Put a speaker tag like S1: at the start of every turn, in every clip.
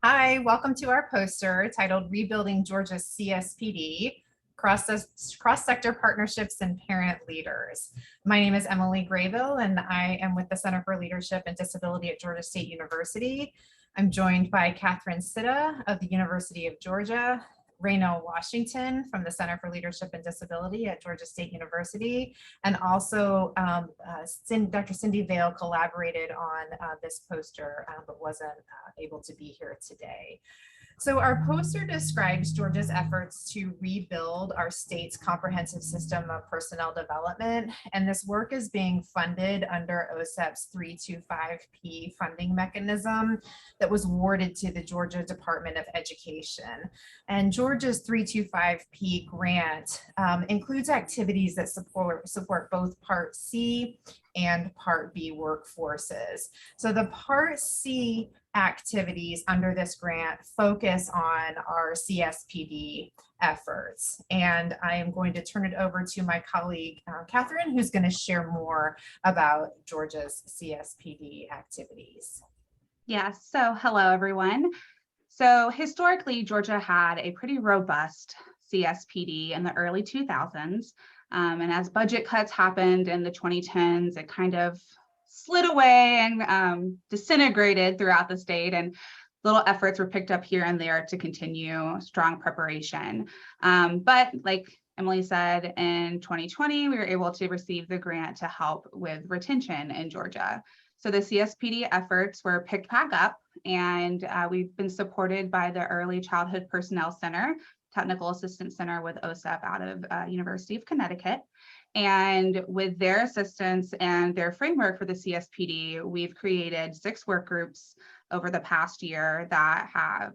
S1: Hi, welcome to our poster titled Rebuilding Georgia's CSPD, Cross-Sector Partnerships and Parent Leaders. My name is Emily Graybill, and I am with the Center for Leadership and Disability at Georgia State University. I'm joined by Catherine Citta of the University of Georgia, Raynell Washington from the Center for Leadership and Disability at Georgia State University, and also Dr. Cindy Vail collaborated on this poster but wasn't able to be here today. So our poster describes Georgia's efforts to rebuild our state's comprehensive system of personnel development, and this work is being funded under OSEP's 325P funding mechanism that was awarded to the Georgia Department of Education. And Georgia's 325P grant includes activities that support both Part C and Part B workforces. So the Part C activities under this grant focus on our CSPD efforts. And I am going to turn it over to my colleague, Catherine, who's going to share more about Georgia's CSPD activities.
S2: Yes, so hello, everyone. So historically, Georgia had a pretty robust CSPD in the early 2000s. And as budget cuts happened in the 2010s, it kind of slid away and disintegrated throughout the state, and little efforts were picked up here and there to continue strong preparation. But like Emily said, in 2020, we were able to receive the grant to help with retention in Georgia. So the CSPD efforts were picked back up, and we've been supported by the Early Childhood Personnel Center, Technical Assistance Center with OSEP out of University of Connecticut. And with their assistance and their framework for the CSPD, we've created 6 work groups over the past year that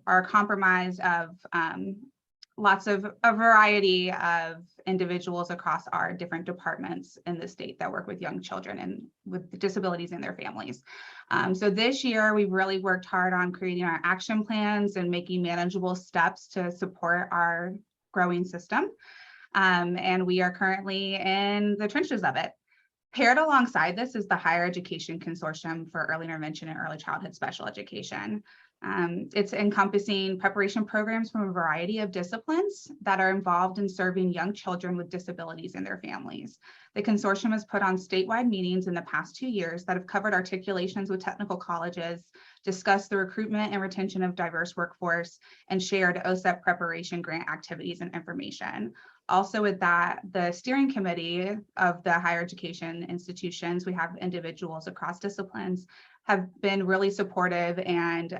S2: are comprised of a variety of individuals across our different departments in the state that work with young children and with disabilities and their families. So this year, we've really worked hard on creating our action plans and making manageable steps to support our growing system. And we are currently in the trenches of it. Paired alongside this is the Higher Education Consortium for Early Intervention and Early Childhood Special Education. It's encompassing preparation programs from a variety of disciplines that are involved in serving young children with disabilities and their families. The consortium has put on statewide meetings in the past 2 years that have covered articulations with technical colleges, discussed the recruitment and retention of diverse workforce, and shared OSEP preparation grant activities and information. Also with that, the steering committee of the higher education institutions, we have individuals across disciplines, have been really supportive and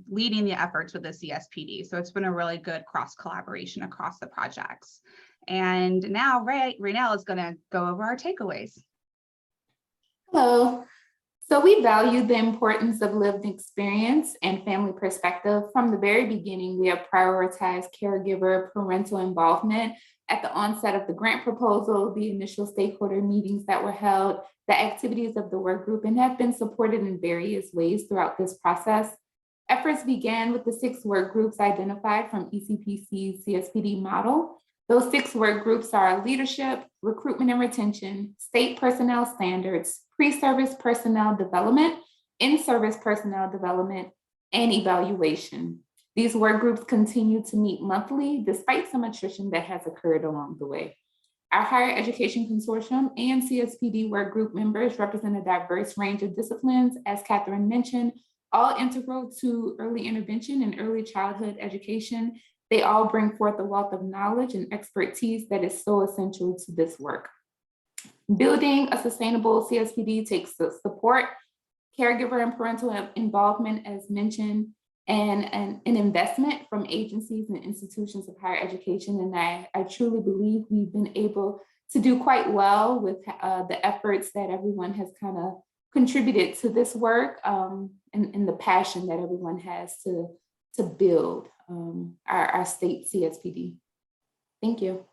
S2: leading the efforts with the CSPD. So it's been a really good cross collaboration across the projects. And now Raynell is going to go over our takeaways.
S3: Hello. So we value the importance of lived experience and family perspective. From the very beginning, we have prioritized caregiver parental involvement at the onset of the grant proposal, the initial stakeholder meetings that were held, the activities of the work group, and have been supported in various ways throughout this process. Efforts began with the 6 work groups identified from ECPC's CSPD model. Those 6 work groups are leadership, recruitment and retention, state personnel standards, pre-service personnel development, in-service personnel development, and evaluation. These work groups continue to meet monthly despite some attrition that has occurred along the way. Our Higher Education Consortium and CSPD work group members represent a diverse range of disciplines, as Catherine mentioned, all integral to early intervention and early childhood education. They all bring forth a wealth of knowledge and expertise that is so essential to this work. Building a sustainable CSPD takes the support, caregiver and parental involvement, as mentioned, and an investment from agencies and institutions of higher education. And I truly believe we've been able to do quite well with the efforts that everyone has kind of contributed to this work and the passion that everyone has to build our state CSPD. Thank you.